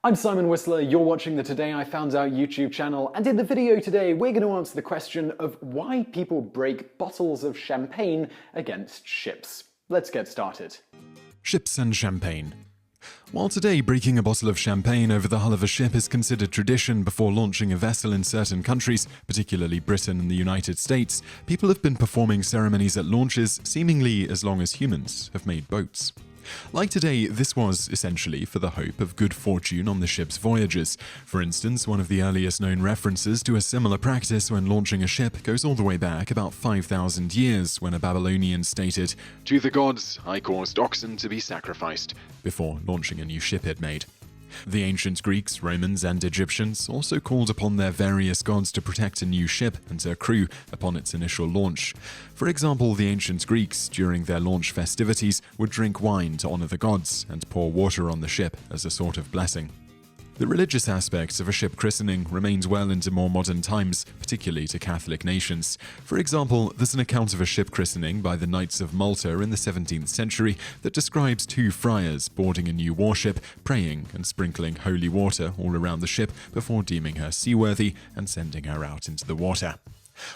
I'm Simon Whistler, you're watching the Today I Found Out YouTube channel, and in the video today we're going to answer the question of why people break bottles of champagne against ships. Let's get started. Ships and champagne. While today breaking a bottle of champagne over the hull of a ship is considered tradition before launching a vessel in certain countries, particularly Britain and the United States, people have been performing ceremonies at launches seemingly as long as humans have made boats. Like today, this was essentially for the hope of good fortune on the ship's voyages. For instance, one of the earliest known references to a similar practice when launching a ship goes all the way back about 5,000 years, when a Babylonian stated, "To the gods I caused oxen to be sacrificed," before launching a new ship it made. The ancient Greeks, Romans, and Egyptians also called upon their various gods to protect a new ship and her crew upon its initial launch. For example, the ancient Greeks, during their launch festivities, would drink wine to honor the gods and pour water on the ship as a sort of blessing. The religious aspects of a ship christening remained well into more modern times, particularly to Catholic nations. For example, there's an account of a ship christening by the Knights of Malta in the 17th century that describes two friars boarding a new warship, praying and sprinkling holy water all around the ship before deeming her seaworthy and sending her out into the water.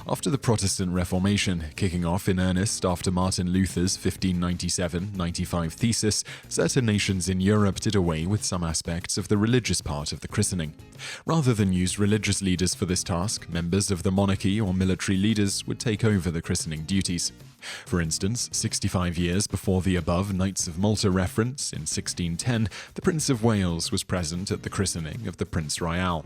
After the Protestant Reformation, kicking off in earnest after Martin Luther's 1597-95 thesis, certain nations in Europe did away with some aspects of the religious part of the christening. Rather than use religious leaders for this task, members of the monarchy or military leaders would take over the christening duties. For instance, 65 years before the above Knights of Malta reference, in 1610, the Prince of Wales was present at the christening of the Prince Royal.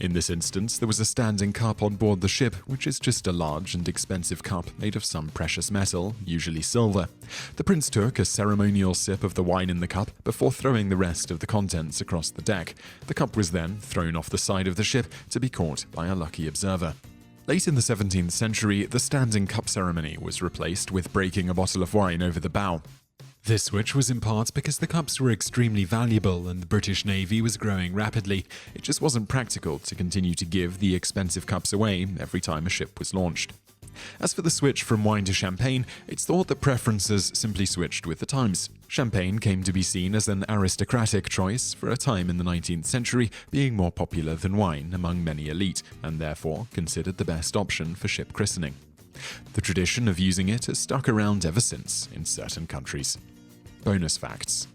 In this instance, there was a standing cup on board the ship, which is just a large and expensive cup made of some precious metal, usually silver. The prince took a ceremonial sip of the wine in the cup before throwing the rest of the contents across the deck. The cup was then thrown off the side of the ship to be caught by a lucky observer. Late in the 17th century, the standing cup ceremony was replaced with breaking a bottle of wine over the bow. This switch was in part because the cups were extremely valuable and the British Navy was growing rapidly. It just wasn't practical to continue to give the expensive cups away every time a ship was launched. As for the switch from wine to champagne, it's thought that preferences simply switched with the times. Champagne came to be seen as an aristocratic choice for a time in the 19th century, being more popular than wine among many elite, and therefore considered the best option for ship christening. The tradition of using it has stuck around ever since in certain countries. Bonus facts.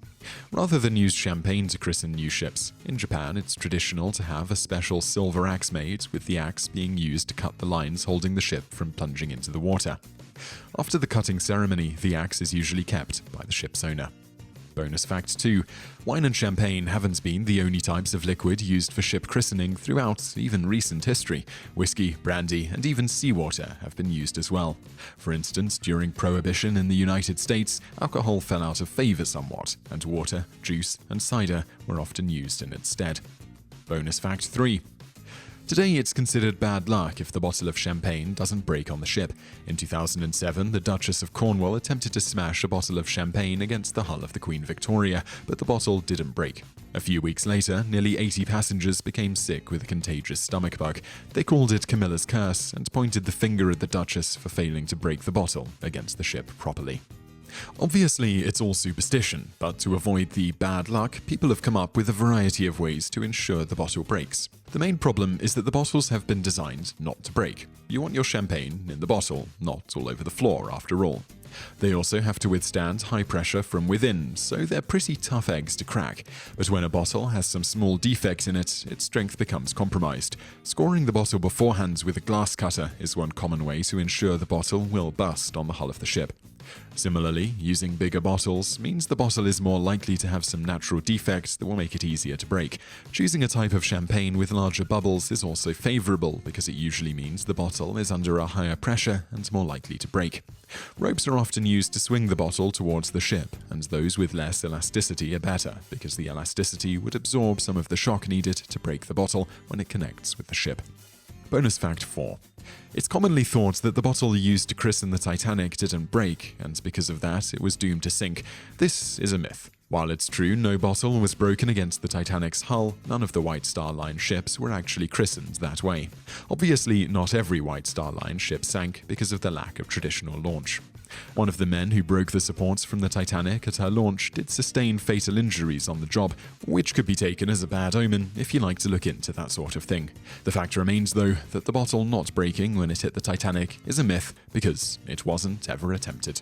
Rather than use champagne to christen new ships, in Japan it's traditional to have a special silver axe made, with the axe being used to cut the lines holding the ship from plunging into the water. After the cutting ceremony, the axe is usually kept by the ship's owner. Bonus fact 2. Wine and champagne haven't been the only types of liquid used for ship christening throughout even recent history. Whiskey, brandy, and even seawater have been used as well. For instance, during Prohibition in the United States, alcohol fell out of favor somewhat, and water, juice, and cider were often used in its stead. Bonus fact 3. Today, it's considered bad luck if the bottle of champagne doesn't break on the ship. In 2007, the Duchess of Cornwall attempted to smash a bottle of champagne against the hull of the Queen Victoria, but the bottle didn't break. A few weeks later, nearly 80 passengers became sick with a contagious stomach bug. They called it Camilla's curse and pointed the finger at the Duchess for failing to break the bottle against the ship properly. Obviously, it's all superstition, but to avoid the bad luck, people have come up with a variety of ways to ensure the bottle breaks. The main problem is that the bottles have been designed not to break. You want your champagne in the bottle, not all over the floor after all. They also have to withstand high pressure from within, so they're pretty tough eggs to crack. But when a bottle has some small defect in it, its strength becomes compromised. Scoring the bottle beforehand with a glass cutter is one common way to ensure the bottle will bust on the hull of the ship. Similarly, using bigger bottles means the bottle is more likely to have some natural defects that will make it easier to break. Choosing a type of champagne with larger bubbles is also favorable because it usually means the bottle is under a higher pressure and more likely to break. Ropes are often used to swing the bottle towards the ship, and those with less elasticity are better because the elasticity would absorb some of the shock needed to break the bottle when it connects with the ship. Bonus fact 4. It's commonly thought that the bottle used to christen the Titanic didn't break, and because of that, it was doomed to sink. This is a myth. While it's true no bottle was broken against the Titanic's hull, none of the White Star Line ships were actually christened that way. Obviously, not every White Star Line ship sank because of the lack of traditional launch. One of the men who broke the supports from the Titanic at her launch did sustain fatal injuries on the job, which could be taken as a bad omen if you like to look into that sort of thing. The fact remains, though, that the bottle not breaking when it hit the Titanic is a myth because it wasn't ever attempted.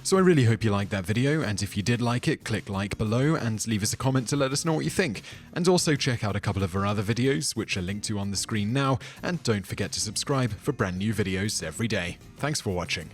So I really hope you liked that video, and if you did like it, click like below and leave us a comment to let us know what you think. And also check out a couple of our other videos, which are linked to on the screen now, and don't forget to subscribe for brand new videos every day. Thanks for watching.